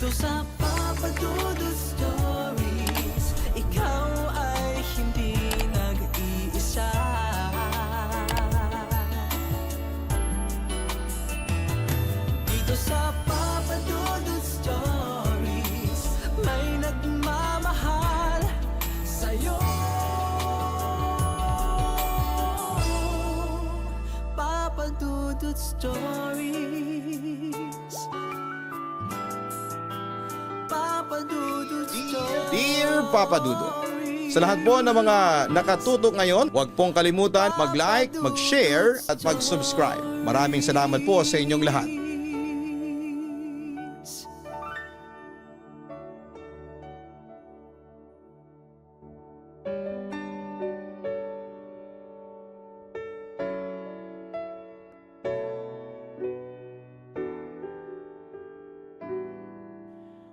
sa Papa Dudut Stories, ikaw ay hindi nag-iisa. Dito sa Papa Dudut Stories, may nagmamahal sa'yo. Papa Dudut Stories. Papa Dudut Stories. Dear Papa Dudut, sa lahat po ng mga nakatutok ngayon, huwag pong kalimutan mag-like, mag-share at mag-subscribe. Maraming salamat po sa inyong lahat.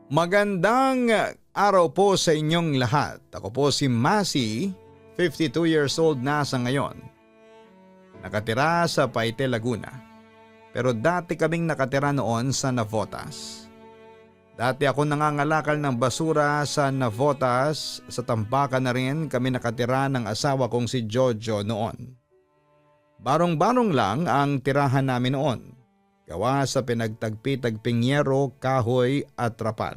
Magandang araw po sa inyong lahat. Ako po si Masi, 52 years old na sa ngayon. Nakatira sa Paite, Laguna. Pero dati kaming nakatira noon sa Navotas. Dati ako nangangalakal ng basura sa Navotas. Sa Tampakan na rin kami nakatira ng asawa kong si Jojo noon. Barong-barong lang ang tirahan namin noon. Gawa sa pinagtagpi-tagping yero, kahoy at trapal.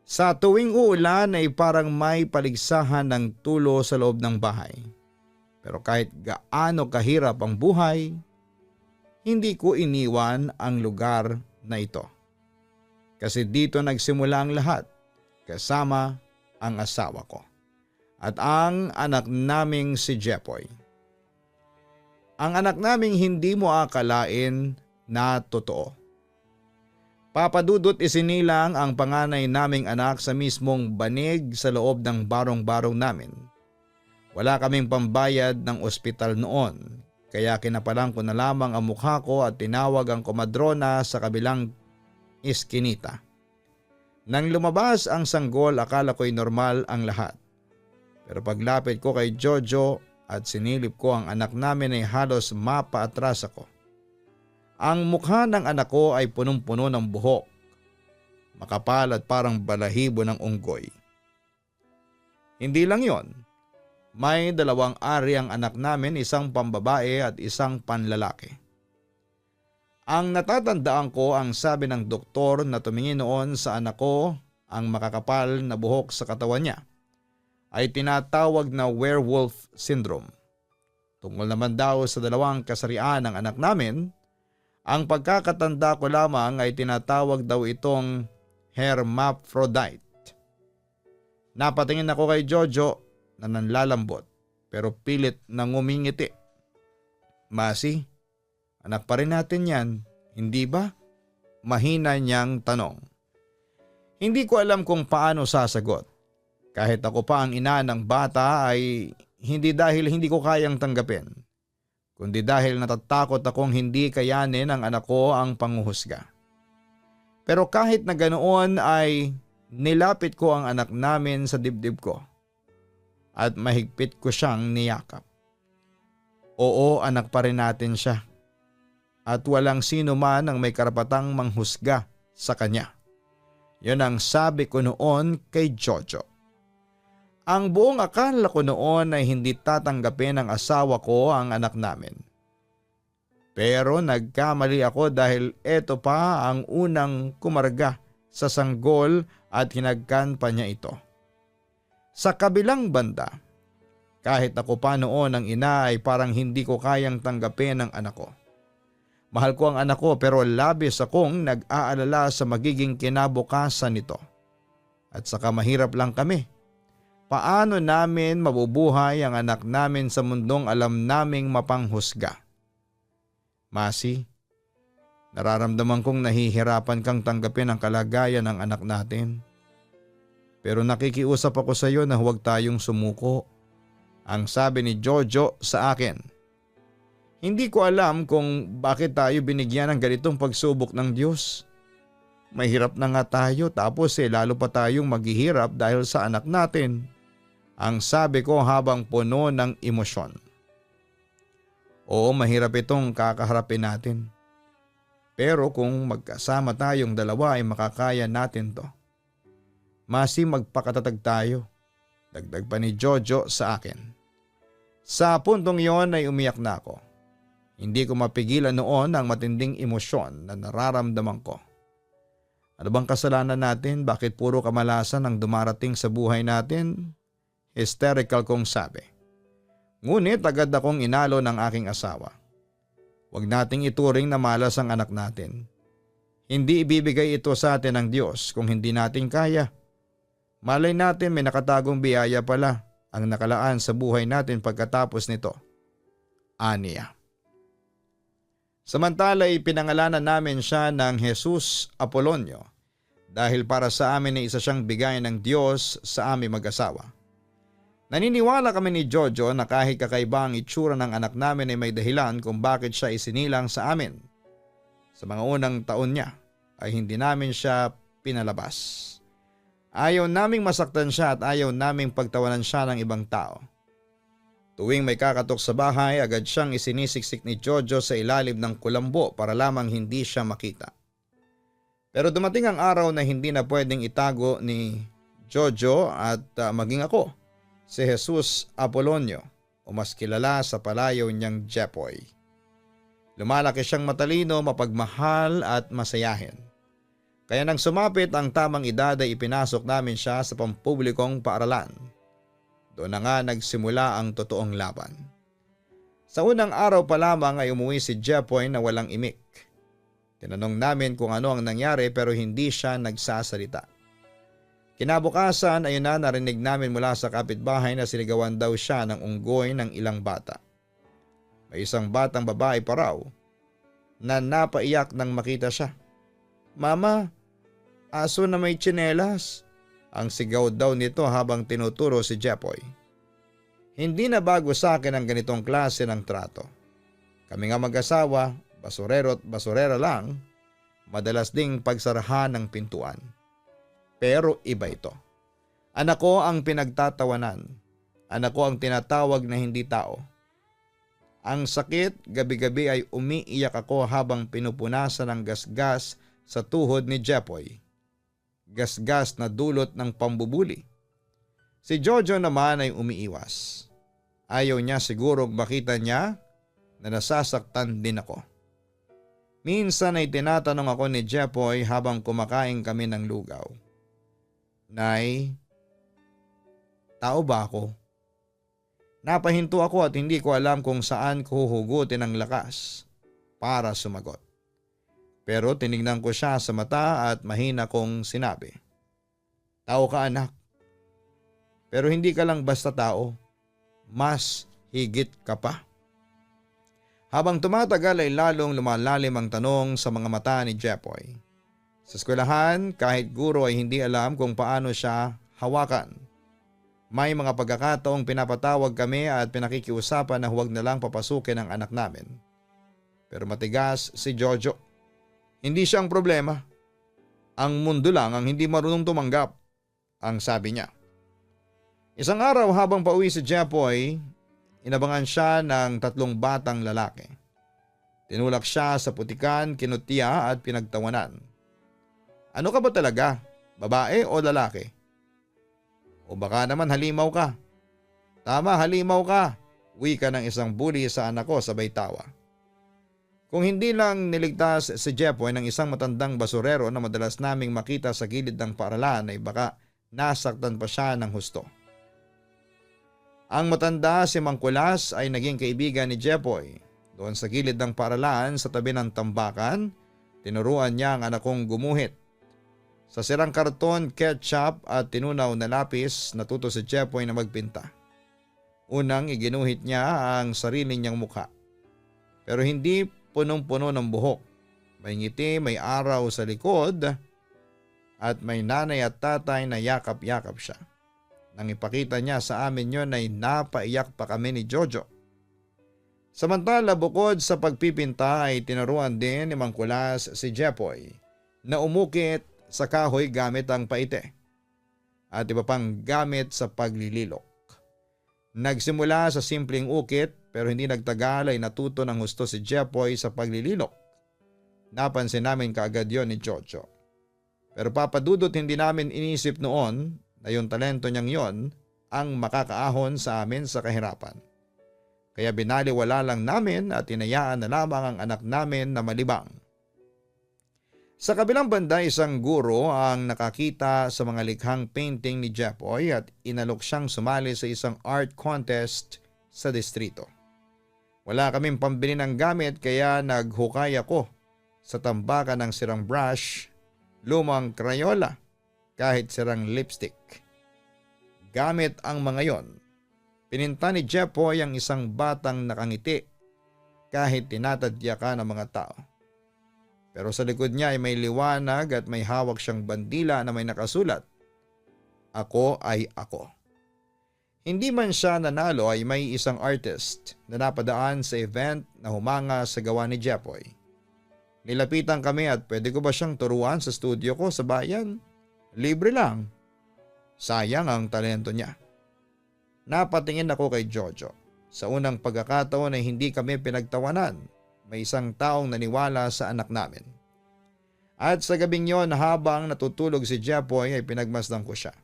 Sa tuwing uulan ay parang may paligsahan ng tulo sa loob ng bahay. Pero kahit gaano kahirap ang buhay, hindi ko iniwan ang lugar na ito. Kasi dito nagsimula ang lahat, kasama ang asawa ko at ang anak naming si Jepoy. Ang anak naming hindi mo akalain na totoo. Papa Dudut, isinilang ang panganay naming anak sa mismong banig sa loob ng barong-barong namin. Wala kaming pambayad ng ospital noon, kaya kinapalang ko na lamang ang mukha ko at tinawag ang komadrona sa kabilang iskinita. Nang lumabas ang sanggol, akala ko'y normal ang lahat. Pero paglapit ko kay Jojo at sinilip ko ang anak namin ay halos mapaatras ako. Ang mukha ng anak ko ay punong-puno ng buhok, makapal at parang balahibo ng unggoy. Hindi lang yon, may dalawang ari ang anak namin, isang pambabae at isang panlalaki. Ang natatandaan ko, ang sabi ng doktor na tumingin noon sa anak ko, ang makakapal na buhok sa katawan niya ay tinatawag na werewolf syndrome. Tungkol naman daw sa dalawang kasarian ng anak namin, ang pagkakatanda ko lamang ay tinatawag daw itong hermaphrodite. Napatingin ako kay Jojo na nanlalambot pero pilit na ngumingiti. Masi, anak pa rin natin yan, hindi ba? Mahina niyang tanong. Hindi ko alam kung paano sasagot. Kahit ako pa ang ina ng bata ay hindi dahil hindi ko kayang tanggapin, kundi dahil natatakot akong hindi kayanin ng anak ko ang panghuhusga. Pero kahit na ganoon ay nilapit ko ang anak namin sa dibdib ko at mahigpit ko siyang niyakap. Oo, anak pa rin natin siya at walang sino man ang may karapatang manghusga sa kanya. Yun ang sabi ko noon kay Jojo. Ang buong akala ko noon ay hindi tatanggapin ng asawa ko ang anak namin. Pero nagkamali ako dahil eto pa ang unang kumarga sa sanggol at hinagkan pa niya ito. Sa kabilang banda, kahit ako pa noon ang ina ay parang hindi ko kayang tanggapin ang anak ko. Mahal ko ang anak ko pero labis akong nag-aalala sa magiging kinabukasan nito. At saka mahirap lang kami. Paano namin mabubuhay ang anak namin sa mundong alam naming mapanghusga? Masi, nararamdaman kong nahihirapan kang tanggapin ang kalagayan ng anak natin. Pero nakikiusap ako sa iyo na huwag tayong sumuko. Ang sabi ni Jojo sa akin. Hindi ko alam kung bakit tayo binigyan ng ganitong pagsubok ng Diyos. Mahirap na nga tayo tapos lalo pa tayong maghihirap dahil sa anak natin. Ang sabi ko habang puno ng emosyon. Oo, mahirap itong kakaharapin natin. Pero kung magkasama tayong dalawa ay makakaya natin to. Masi, magpakatatag tayo. Dagdag pa ni Jojo sa akin. Sa puntong yon ay umiyak na ako. Hindi ko mapigilan noon ang matinding emosyon na nararamdaman ko. Ano bang kasalanan natin? Bakit puro kamalasan ang dumarating sa buhay natin? Hysterical kong sabi. Ngunit agad akong inalo ng aking asawa. Huwag nating ituring na malas ang anak natin. Hindi ibibigay ito sa atin ng Diyos kung hindi natin kaya. Malay natin may nakatagong biyaya pala ang nakalaan sa buhay natin pagkatapos nito. Aniya. Samantala pinangalanan namin siya ng Jesus Apolonio dahil para sa amin ay isa siyang bigay ng Diyos sa aming mag-asawa. Naniniwala kami ni Jojo na kahit kakaiba ang itsura ng anak namin ay may dahilan kung bakit siya isinilang sa amin. Sa mga unang taon niya ay hindi namin siya pinalabas. Ayaw naming masaktan siya at ayaw naming pagtawanan siya ng ibang tao. Tuwing may kakatok sa bahay, agad siyang isinisiksik ni Jojo sa ilalim ng kulambo para lamang hindi siya makita. Pero dumating ang araw na hindi na pwedeng itago ni Jojo at maging ako, si Jesus Apolonio o mas kilala sa palayaw niyang Jepoy. Lumalaki siyang matalino, mapagmahal at masayahin. Kaya nang sumapit ang tamang edad ay ipinasok namin siya sa pampublikong paaralan. Doon na nga nagsimula ang totoong laban. Sa unang araw pa lamang ay umuwi si Jepoy na walang imik. Tinanong namin kung ano ang nangyari pero hindi siya nagsasalita. Kinabukasan ay narinig namin mula sa kapitbahay na sinigawan daw siya ng unggoy ng ilang bata. May isang batang babae pa raw na napaiyak nang makita siya. Mama, aso na may tsinelas, ang sigaw daw nito habang tinuturo si Jepoy. Hindi na bago sa akin ang ganitong klase ng trato. Kami nga mag-asawa, basurero at basurera lang, madalas ding pagsarahan ng pintuan. Pero iba ito. Anak ko ang pinagtatawanan. Anak ko ang tinatawag na hindi tao. Ang sakit, gabi-gabi ay umiiyak ako habang pinupunasan ng gasgas sa tuhod ni Jepoy. Gasgas na dulot ng pambubuli. Si Jojo naman ay umiiwas. Ayaw niya sigurong makita niya na nasasaktan din ako. Minsan ay tinatanong ako ni Jepoy habang kumakain kami ng lugaw. Nay, tao ba ako? Napahinto ako at hindi ko alam kung saan ko huhugutin ang lakas para sumagot. Pero tinignan ko siya sa mata at mahina kong sinabi, tao ka anak. Pero hindi ka lang basta tao, mas higit ka pa. Habang tumatagal ay lalong lumalalim ang tanong sa mga mata ni Jepoy. Sa eskwelahan, kahit guro ay hindi alam kung paano siya hawakan. May mga pagkakataong pinapatawag kami at pinakikiusapan na huwag na lang papasukin ang anak namin. Pero matigas si Jojo. Hindi siya ang problema. Ang mundo lang ang hindi marunong tumanggap, ang sabi niya. Isang araw habang pauwi si Jepoy, inabangan siya ng 3 batang lalaki. Tinulak siya sa putikan, kinutya at pinagtawanan. Ano ka ba talaga? Babae o lalaki? O baka naman halimaw ka? Tama, halimaw ka. Wika ng isang bully sa anak ko sabay tawa. Kung hindi lang niligtas si Jepoy ng isang matandang basurero na madalas naming makita sa gilid ng paaralan ay baka nasaktan pa siya ng husto. Ang matanda si Mangkulas ay naging kaibigan ni Jepoy. Doon sa gilid ng paaralan sa tabi ng tambakan, tinuruan niya ang anak kong gumuhit. Sa sirang karton, ketchup at tinunaw na lapis, natuto si Jepoy na magpinta. Unang iginuhit niya ang sarili niyang mukha. Pero hindi punong-puno ng buhok. May ngiti, may araw sa likod at may nanay at tatay na yakap-yakap siya. Nang ipakita niya sa amin yon ay napaiyak pa kami ni Jojo. Samantala bukod sa pagpipinta ay tinuruan din ni Mangkulas si Jepoy na umukit sa kahoy gamit ang paite at iba pang gamit sa paglililok. Nagsimula sa simpleng ukit pero hindi nagtagal ay natuto ng husto si Jepoy sa paglililok. Napansin namin kaagad yon ni Jojo. Pero papadudot hindi namin inisip noon na yung talento niyang yon ang makakaahon sa amin sa kahirapan. Kaya binaliwala lang namin at inayaan na lamang ang anak namin na malibang. Sa kabilang banda, isang guro ang nakakita sa mga likhang painting ni Jepoy at inalok siyang sumali sa isang art contest sa distrito. Wala kaming pambili ng gamit kaya naghukay ako sa tambakan ng sirang brush, lumang krayola, kahit sirang lipstick. Gamit ang mga yon, pininta ni Jepoy ang isang batang nakangiti kahit tinatadyakan ng mga tao. Pero sa likod niya ay may liwanag at may hawak siyang bandila na may nakasulat, "Ako ay ako." Hindi man siya nanalo ay may isang artist na napadaan sa event na humanga sa gawa ni Jepoy. Nilapitan kami at pwede ko ba siyang turuan sa studio ko sa bayan? Libre lang. Sayang ang talento niya. Napatingin ako kay Jojo. Sa unang pagkakataon ay hindi kami pinagtawanan. May isang taong naniwala sa anak namin. At sa gabing yon habang natutulog si Jepoy ay pinagmasdan ko siya.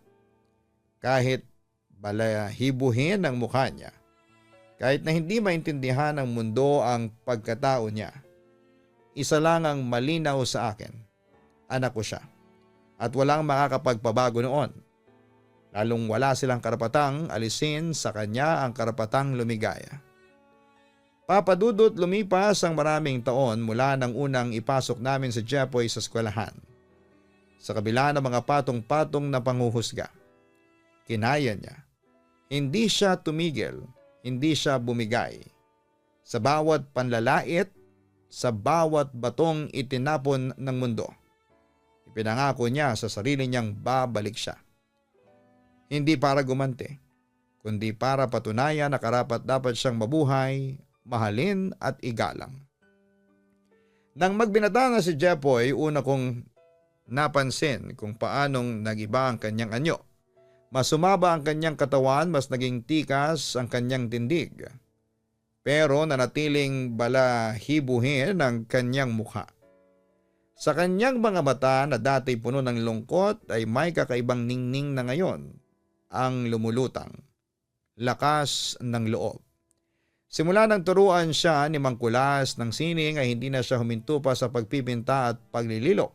Kahit balahibuhin ang mukha niya, kahit na hindi maintindihan ng mundo ang pagkatao niya, isa lang ang malinaw sa akin, anak ko siya. At walang makakapagpabago noon. Lalong wala silang karapatang alisin sa kanya ang karapatang lumigaya. Papadudot lumipas ang maraming taon mula nang unang ipasok namin si Jepoy sa eskwelahan. Sa kabila ng mga patong-patong na panghuhusga, kinaya niya. Hindi siya tumigil, hindi siya bumigay. Sa bawat panlalait, sa bawat batong itinapon ng mundo, ipinangako niya sa sarili niyang babalik siya. Hindi para gumanti, kundi para patunayan na karapat-dapat siyang mabuhay, mahalin at igalang. Nang magbinata na si Jepoy, una kong napansin kung paanong nagiba ang kanyang anyo. Mas sumaba ang kanyang katawan, mas naging tikas ang kanyang tindig. Pero nanatiling balahibuhin ang kanyang mukha. Sa kanyang mga mata na dati puno ng lungkot ay may kakaibang ningning na ngayon ang lumulutang. Lakas ng loob. Simula nang turuan siya ni Mang Kulas ng sining ay hindi na siya huminto pa sa pagpipinta at paglililok.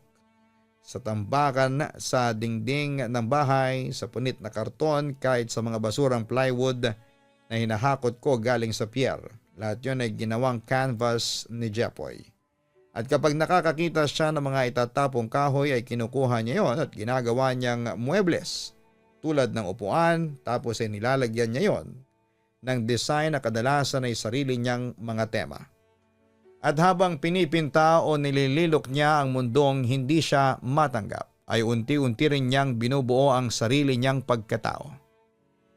Sa tambakan, sa dingding ng bahay, sa punit na karton, kahit sa mga basurang plywood na hinahakot ko galing sa pier. Lahat yun ay ginawang canvas ni Jepoy. At kapag nakakakita siya ng mga itatapong kahoy ay kinukuha niya yon at ginagawa niyang muebles tulad ng upuan, tapos ay nilalagyan niya yon ng design na kadalasan ay sarili niyang mga tema. At habang pinipinta o nilililok niya ang mundong hindi siya matanggap, ay unti-unti rin niyang binubuo ang sarili niyang pagkatao.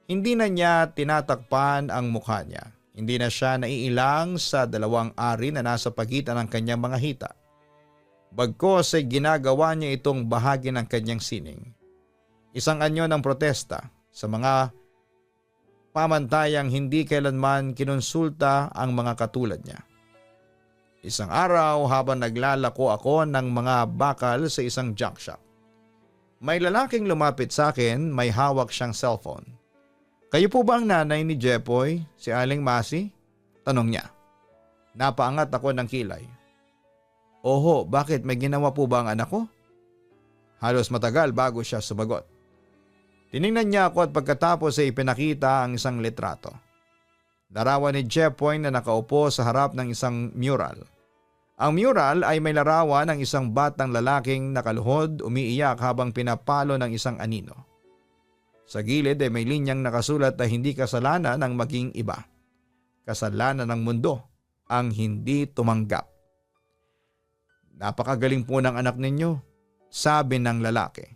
Hindi na niya tinatakpan ang mukha niya. Hindi na siya naiilang sa dalawang ari na nasa pagitan ng kanyang mga hita. Bagkos ay ginagawa niya itong bahagi ng kanyang sining. Isang anyo ng protesta sa mga pamantayang hindi kailanman kinonsulta ang mga katulad niya. Isang araw habang naglalako ako ng mga bakal sa isang junk shop, may lalaking lumapit sa akin, may hawak siyang cellphone. "Kayo po ba ang nanay ni Jepoy, si Aling Masi?" tanong niya. Napaangat ako ng kilay. "Oho, bakit? May ginawa po ba ang anak ko?" Halos matagal bago siya sumagot. Tiningnan niya ako at pagkatapos ay ipinakita ang isang litrato. Larawan ni Jepoy na nakaupo sa harap ng isang mural. Ang mural ay may larawan ng isang batang lalaking nakaluhod umiiyak habang pinapalo ng isang anino. Sa gilid ay may linyang nakasulat na hindi kasalanan ng maging iba. Kasalanan ng mundo ang hindi tumanggap. "Napakagaling po ng anak ninyo," sabi ng lalaki.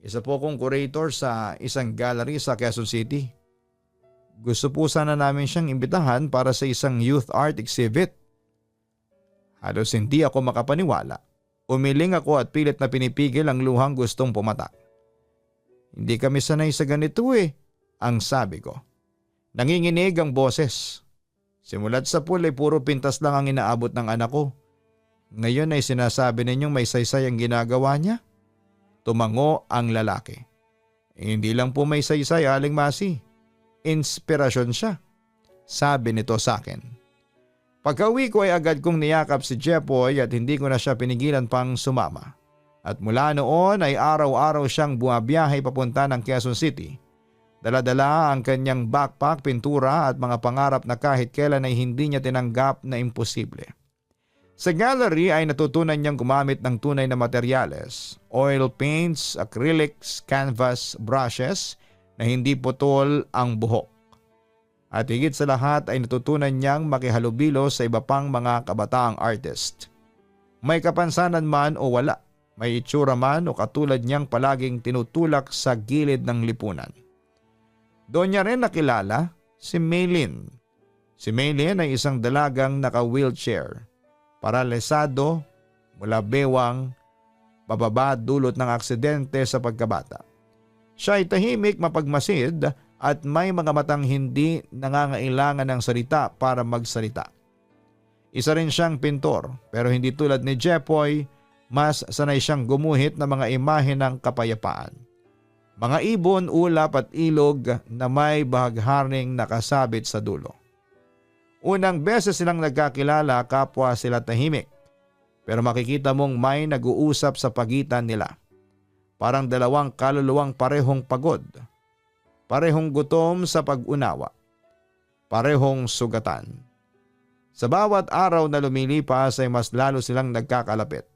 "Isa po kong curator sa isang gallery sa Quezon City. Gusto po sana namin siyang imbitahan para sa isang youth art exhibit." Halos hindi ako makapaniwala. Umiling ako at pilit na pinipigil ang luhang gustong pumatak. "Hindi kami sanay sa ganito ang sabi ko. Nanginginig ang boses. Simulat sa pool ay puro pintas lang ang inaabot ng anak ko. Ngayon ay sinasabi ninyong may saysay ang ginagawa niya? Tumango ang lalaki. Hindi lang po may saysay, Aling Masi. Inspirasyon siya, sabi nito sa akin. Pagka-uwi ko ay agad kong niyakap si Jepoy at hindi ko na siya pinigilan pang sumama. At mula noon ay araw-araw siyang bumabiyahe papunta ng Quezon City. Dala-dala ang kanyang backpack, pintura at mga pangarap na kahit kailan ay hindi niya tinanggap na imposible. Sa gallery ay natutunan niyang gumamit ng tunay na materyales, oil paints, acrylics, canvas, brushes na hindi putol ang buhok. At higit sa lahat ay natutunan niyang makihalubilo sa iba pang mga kabataang artist. May kapansanan man o wala, may itsura man o katulad niyang palaging tinutulak sa gilid ng lipunan. Doon niya rin nakilala si Maylin. Si Maylin ay isang dalagang naka-wheelchair, paralisado mula bewang, bababa dulot ng aksidente sa pagkabata. Siya ay tahimik, mapagmasid at may mga matang hindi nangangailangan ng salita para magsalita. Isa rin siyang pintor pero hindi tulad ni Jepoy, mas sanay siyang gumuhit ng mga imahe ng kapayapaan. Mga ibon, ulap at ilog na may bahagharning nakasabit sa dulo. Unang beses silang nagkakilala, kapwa sila tahimik. Pero makikita mong may nag-uusap sa pagitan nila. Parang dalawang kaluluwang parehong pagod. Parehong gutom sa pag-unawa. Parehong sugatan. Sa bawat araw na lumilipas ay mas lalo silang nagkakalapit.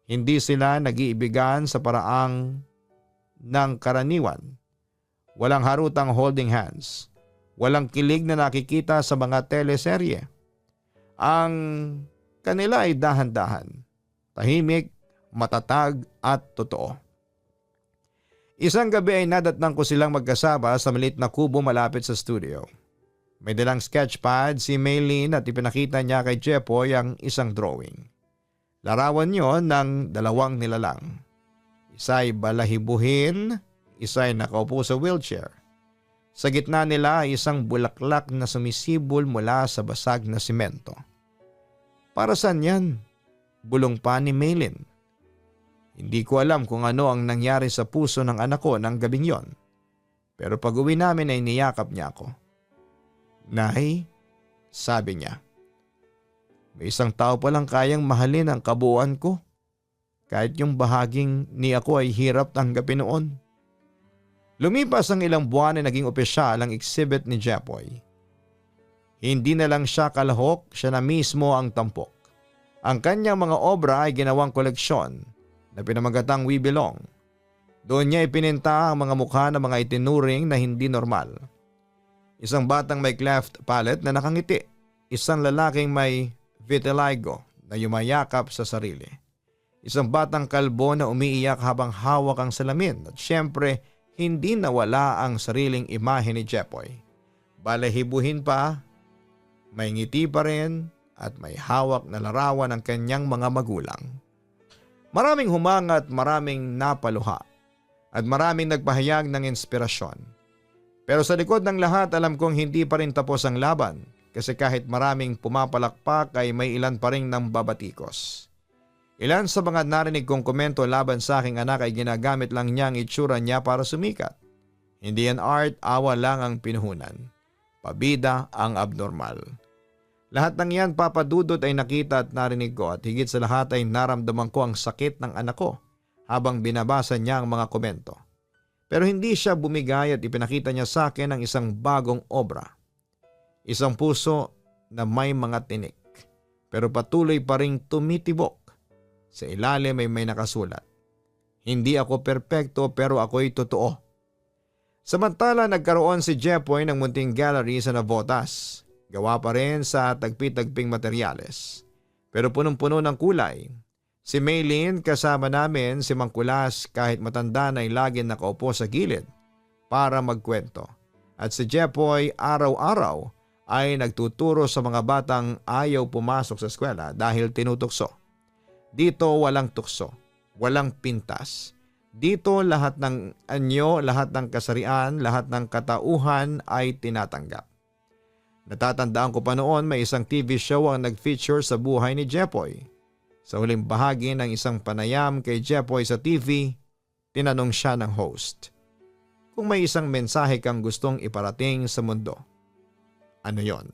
Hindi sila nag-iibigan sa paraang ng karaniwan. Walang harutang holding hands. Walang kilig na nakikita sa mga teleserye. Ang kanila ay dahan-dahan, tahimik, matatag at totoo. Isang gabi ay nadatnang ko silang magkasama sa maliit na kubo malapit sa studio. May dalang sketchpad si Maylin at ipinakita niya kay Jepoy ang isang drawing. Larawan yon ng dalawang nilalang. Isa ay balahibuhin, isa ay nakaupo sa wheelchair. Sa gitna nila ay isang bulaklak na sumisibol mula sa basag na simento. Para saan yan? Bulong pa ni Maylin. Hindi ko alam kung ano ang nangyari sa puso ng anak ko ng gabing yon. Pero pag uwi namin ay niyakap niya ako. Nay, sabi niya, may isang tao palang kayang mahalin ang kabuuan ko. Kahit yung bahaging ni ako ay hirap tanggapin noon. Lumipas ang ilang buwan ay naging opisyal ang exhibit ni Jepoy. Hindi na lang siya kalahok, siya na mismo ang tampok. Ang kanyang mga obra ay ginawang koleksyon na pinamagatang We Belong. Doon niya ipininta ang mga mukha ng mga itinuring na hindi normal. Isang batang may cleft palate na nakangiti. Isang lalaking may vitiligo na yumayakap sa sarili. Isang batang kalbo na umiiyak habang hawak ang salamin at syempre hindi nawala ang sariling imahe ni Jepoy. Balahibuhin pa, may ngiti pa rin at may hawak na larawan ng kanyang mga magulang. Maraming humanga at maraming napaluha at maraming nagpahayag ng inspirasyon. Pero sa likod ng lahat alam kong hindi pa rin tapos ang laban kasi kahit maraming pumapalakpak ay may ilan pa rin nang babatikos. Ilan sa mga narinig kong komento laban sa aking anak ay ginagamit lang niya ang itsura niya para sumikat. Hindi yan art, awa lang ang pinuhunan. Pabida ang abnormal. Lahat ng yan papadudot ay nakita at narinig ko at higit sa lahat ay naramdaman ko ang sakit ng anak ko habang binabasa niya ang mga komento. Pero hindi siya bumigay at ipinakita niya sa akin ang isang bagong obra. Isang puso na may mga tinik pero patuloy pa ring tumitibok. Sa ilalim ay may nakasulat. Hindi ako perpekto pero ako'y totoo. Samantala nagkaroon si Jepoy ng munting gallery sa Navotas. Gawa pa rin sa tagpi-tagping materyales. Pero punong-puno ng kulay. Si Maylin kasama namin si Mangkulas kahit matanda na ay lagi nakaupo sa gilid para magkwento. At si Jepoy araw-araw ay nagtuturo sa mga batang ayaw pumasok sa eskwela dahil tinutukso. Dito walang tukso, walang pintas. Dito lahat ng anyo, lahat ng kasarian, lahat ng katauhan ay tinatanggap. Natatandaan ko pa noon may isang TV show ang nag-feature sa buhay ni Jepoy. Sa huling bahagi ng isang panayam kay Jepoy sa TV, tinanong siya ng host, kung may isang mensahe kang gustong iparating sa mundo, ano yon?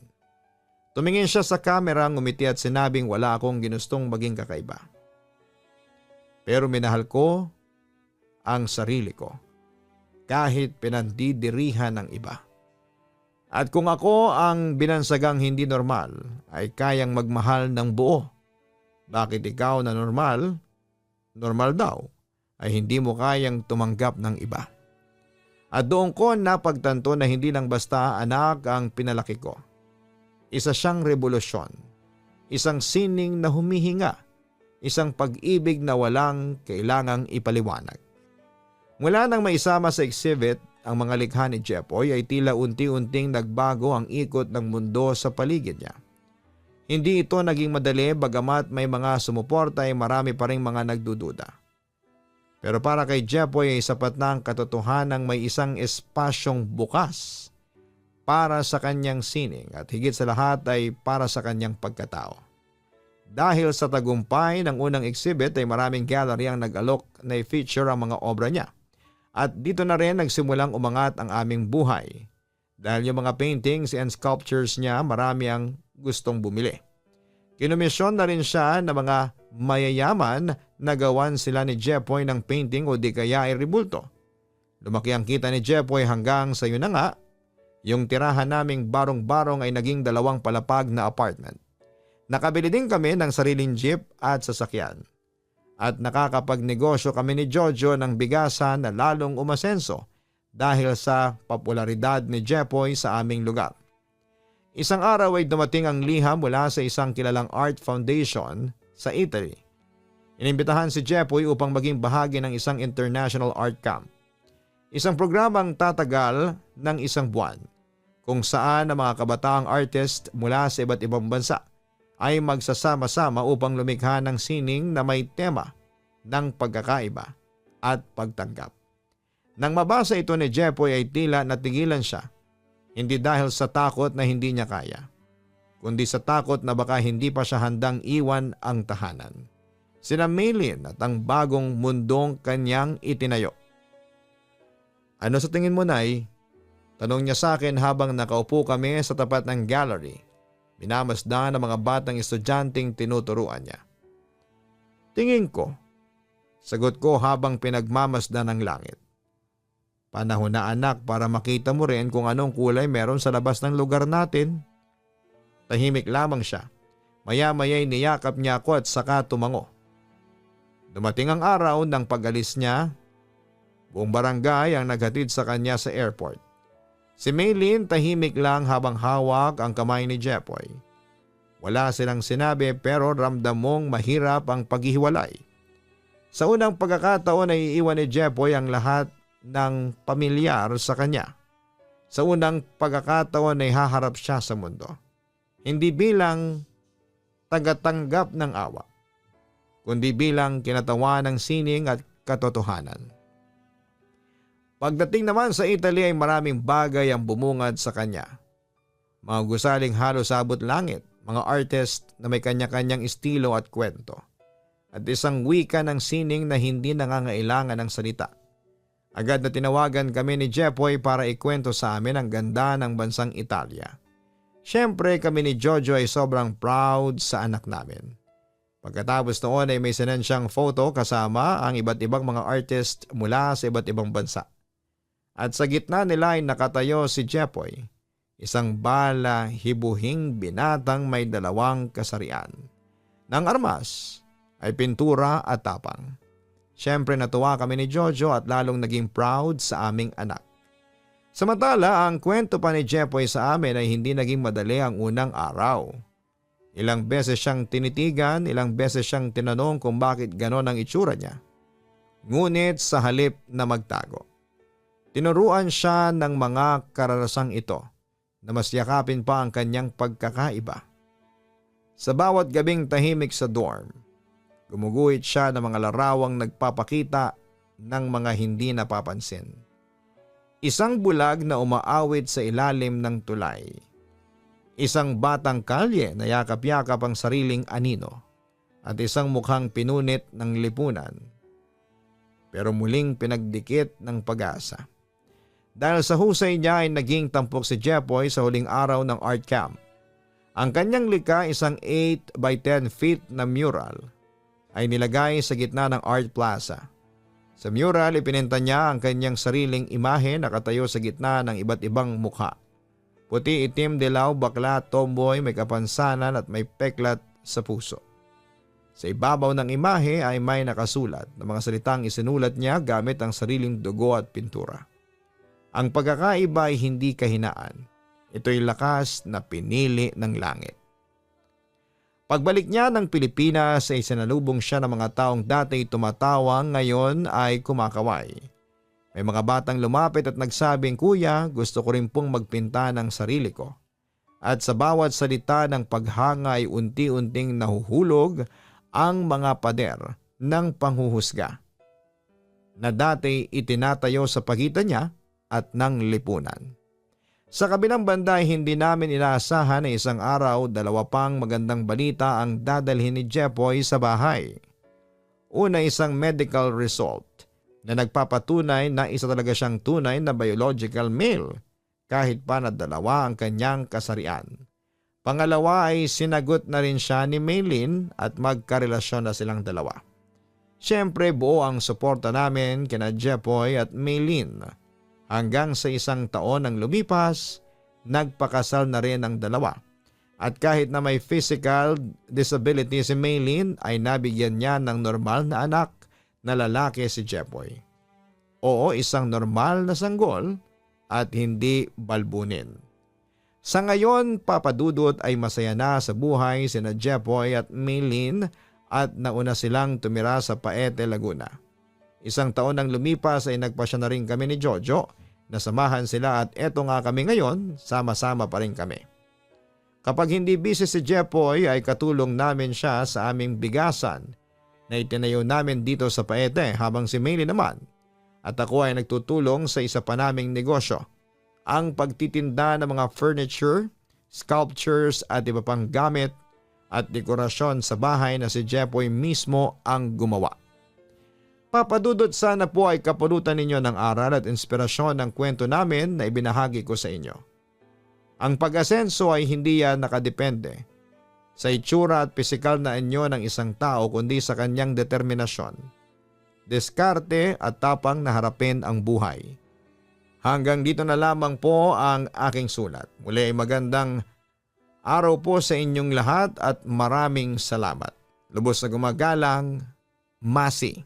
Tumingin siya sa kamera, ngumiti at sinabing wala akong ginustong maging kakaiba. Pero minahal ko ang sarili ko kahit pinandidirihan ng iba. At kung ako ang binansagang hindi normal ay kayang magmahal ng buo, bakit ikaw na normal daw, ay hindi mo kayang tumanggap ng iba? At doon ko napagtanto na hindi lang basta anak ang pinalaki ko. Isa siyang revolusyon, isang sining na humihinga, isang pag-ibig na walang kailangang ipaliwanag. Mula nang maisama sa exhibit ang mga likha ni Jepoy ay tila unti-unting nagbago ang ikot ng mundo sa paligid niya. Hindi ito naging madali bagamat may mga sumuporta ay marami pa ring mga nagdududa. Pero para kay Jepoy ay sapat na ang katotohanang may isang espasyong bukas para sa kanyang sining at higit sa lahat ay para sa kanyang pagkatao. Dahil sa tagumpay ng unang exhibit ay maraming gallery ang nag-alok na i-feature ang mga obra niya. At dito na rin nagsimulang umangat ang aming buhay. Dahil yung mga paintings and sculptures niya marami ang gustong bumili. Kinomisyon na rin siya ng mga mayayaman na gawan sila ni Jepoy ng painting o di kaya ay ribulto. Lumaki ang kita ni Jepoy hanggang sa yun na nga, yung tirahan naming barong-barong ay naging 2 palapag na apartment. Nakabili din kami ng sariling jeep at sasakyan. At nakakapagnegosyo kami ni Jojo ng bigasan na lalong umasenso dahil sa popularidad ni Jepoy sa aming lugar. Isang araw ay dumating ang liham mula sa isang kilalang art foundation sa Italy. Inimbitahan si Jepoy upang maging bahagi ng isang international art camp. Isang programang tatagal ng 1 buwan kung saan ang mga kabataang artist mula sa iba't ibang bansa ay magsasama-sama upang lumikha ng sining na may tema ng pagkakaiba at pagtanggap. Nang mabasa ito ni Jepoy ay tila natigilan siya, hindi dahil sa takot na hindi niya kaya, kundi sa takot na baka hindi pa siya handang iwan ang tahanan, sina Maylin at ang bagong mundong kanyang itinayo. Ano sa tingin mo, Nay? Tanong niya sa akin habang nakaupo kami sa tapat ng gallery. Minamasdan ng mga batang estudyanteng tinuturuan niya. Tingin ko, sagot ko habang pinagmamasdan ng langit. Panahon na, anak, para makita mo rin kung anong kulay meron sa labas ng lugar natin. Tahimik lamang siya. Maya-maya'y niyakap niya ako at saka tumango. Dumating ang araw ng pag-alis niya. Buong barangay ang naghatid sa kanya sa airport. Si Maylin tahimik lang habang hawak ang kamay ni Jepoy. Wala silang sinabi pero ramdam mong mahirap ang paghihiwalay. Sa unang pagkakataon ay iiwan ni Jepoy ang lahat ng pamilyar sa kanya. Sa unang pagkakataon ay haharap siya sa mundo. Hindi bilang tagatanggap ng awa, kundi bilang kinatawa ng sining at katotohanan. Pagdating naman sa Italy ay maraming bagay ang bumungad sa kanya. Mga gusaling halos abot langit, mga artist na may kanya-kanyang estilo at kwento. At isang wika ng sining na hindi nangangailangan ng salita. Agad na tinawagan kami ni Jepoy para ikwento sa amin ang ganda ng bansang Italia. Siyempre kami ni Jojo ay sobrang proud sa anak namin. Pagkatapos noon ay may sinend siyang photo kasama ang iba't ibang mga artist mula sa iba't ibang bansa. At sa gitna nila ay nakatayo si Jepoy, isang bala-hibuhing binatang may 2 kasarian. Nang armas ay pintura at tapang. Siyempre natuwa kami ni Jojo at lalong naging proud sa aming anak. Samantala, ang kwento pa ni Jepoy sa amin ay hindi naging madali ang unang araw. Ilang beses siyang tinitigan, ilang beses siyang tinanong kung bakit ganon ang itsura niya. Ngunit sa halip na magtago, tinuruan siya ng mga kararasang ito na mas yakapin pa ang kanyang pagkakaiba. Sa bawat gabing tahimik sa dorm, gumuguhit siya ng mga larawang nagpapakita ng mga hindi napapansin. Isang bulag na umaawit sa ilalim ng tulay. Isang batang kalye na yakap-yakap ang sariling anino. at isang mukhang pinunit ng lipunan, pero muling pinagdikit ng pag-asa. Dahil sa husay niya ay naging tampok si Jepoy sa huling araw ng art camp. Ang kanyang likha, isang 8 by 10 feet na mural, ay nilagay sa gitna ng art plaza. Sa mural, ipinenta niya ang kanyang sariling imahe na nakatayo sa gitna ng iba't ibang mukha. Puti, itim, dilaw, bakla, tomboy, may kapansanan at may peklat sa puso. Sa ibabaw ng imahe ay may nakasulat na mga salitang isinulat niya gamit ang sariling dugo at pintura. Ang pagkakaiba ay hindi kahinaan. Ito'y lakas na pinili ng langit. Pagbalik niya ng Pilipinas ay sinalubong siya ng mga taong dati tumatawang, ngayon ay kumakaway. May mga batang lumapit at nagsabing, "Kuya, gusto ko rin pong magpinta ng sarili ko." At sa bawat salita ng paghanga ay unti-unting nahuhulog ang mga pader ng panghuhusga na dati itinatayo sa pagitan niya at ng lipunan. Sa kabilang banda ay hindi namin inaasahan na isang araw, dalawa pang magandang balita ang dadalhin ni Jepoy sa bahay. Una, isang medical result na nagpapatunay na isa talaga siyang tunay na biological male kahit pa na dalawa ang kanyang kasarian. Pangalawa ay sinagot na rin siya ni Maylin at magkarelasyon na silang dalawa. Siyempre buo ang suporta namin kina Jepoy at Maylin. Hanggang sa isang taon ang lumipas, nagpakasal na rin ang dalawa. At kahit na may physical disability si Maylin ay nabigyan niya ng normal na anak na lalaki si Jepoy. Oo, isang normal na sanggol at hindi balbunin. Sa ngayon, Papa Dudut, ay masaya na sa buhay sina Jepoy at Maylin at nauna silang tumira sa Paete, Laguna. Isang taon nang lumipas ay nagpasya na rin kami ni Jojo na samahan sila at eto nga kami ngayon, sama-sama pa rin kami. Kapag hindi busy si Jepoy ay katulong namin siya sa aming bigasan na itinayo namin dito sa Paete habang si Maylin naman at ako ay nagtutulong sa isa pa naming negosyo, ang pagtitinda ng mga furniture, sculptures at iba pang gamit at dekorasyon sa bahay na si Jepoy mismo ang gumawa. Papadudot, sana po ay kapulutan ninyo ng aral at inspirasyon ng kwento namin na ibinahagi ko sa inyo. Ang pag-asenso ay hindi yan nakadepende sa itsura at pisikal na anyo ng isang tao kundi sa kanyang determinasyon, diskarte at tapang na harapin ang buhay. Hanggang dito na lamang po ang aking sulat. Muli ay magandang araw po sa inyong lahat at maraming salamat. Lubos na gumagalang, Masi.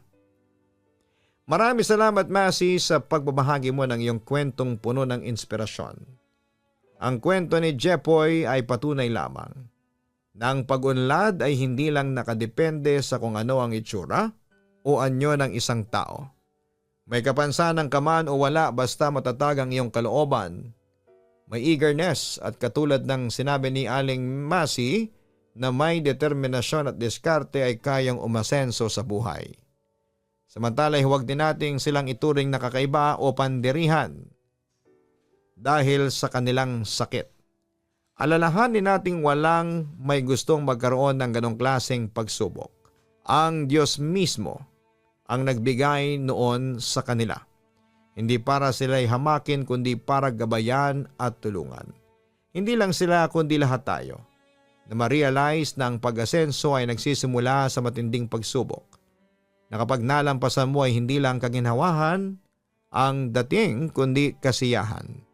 Maraming salamat, Masi, sa pagbabahagi mo ng iyong kwentong puno ng inspirasyon. Ang kwento ni Jepoy ay patunay lamang na ang pag-unlad ay hindi lang nakadepende sa kung ano ang itsura o anyo ng isang tao. May kapansanan ka man o wala, basta matatag ang iyong kalooban. May eagerness at katulad ng sinabi ni Aling Masi na may determinasyon at diskarte ay kayang umasenso sa buhay. Samantala, huwag din nating silang ituring na kakaiba o pandirihan dahil sa kanilang sakit. Alalahanin nating walang may gustong magkaroon ng ganong klaseng pagsubok. Ang Diyos mismo ang nagbigay noon sa kanila. Hindi para sila'y hamakin kundi para gabayan at tulungan. Hindi lang sila kundi lahat tayo na ma-realize na ang pag-asenso ay nagsisimula sa matinding pagsubok. Na kapag nalampasan mo ay hindi lang kaginhawahan ang dating kundi kasiyahan.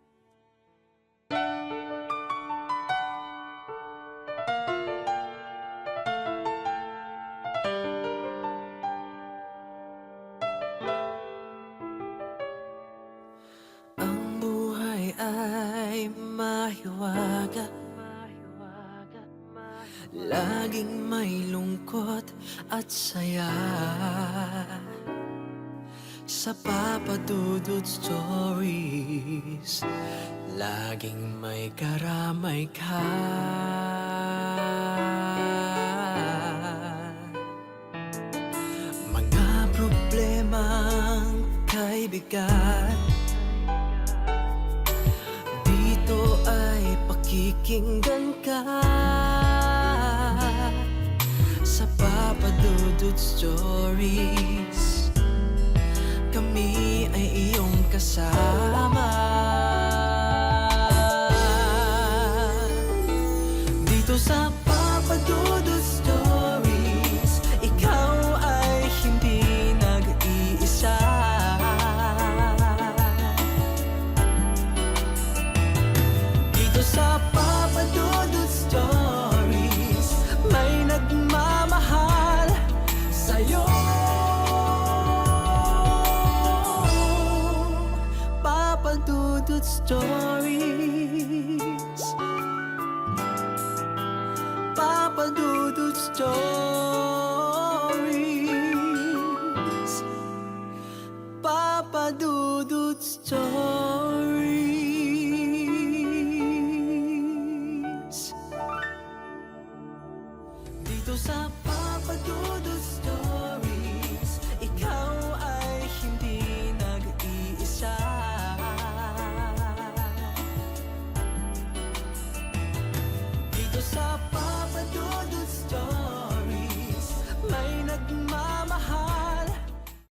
mahiwaga, laging may lungkot at saya. Sa Papa Dudut Stories, laging may karamay ka. Mga problemang kaibigan, dito ay pakikinggan ka. Sa Papa Dudut Stories. Kami ay iyong kasama.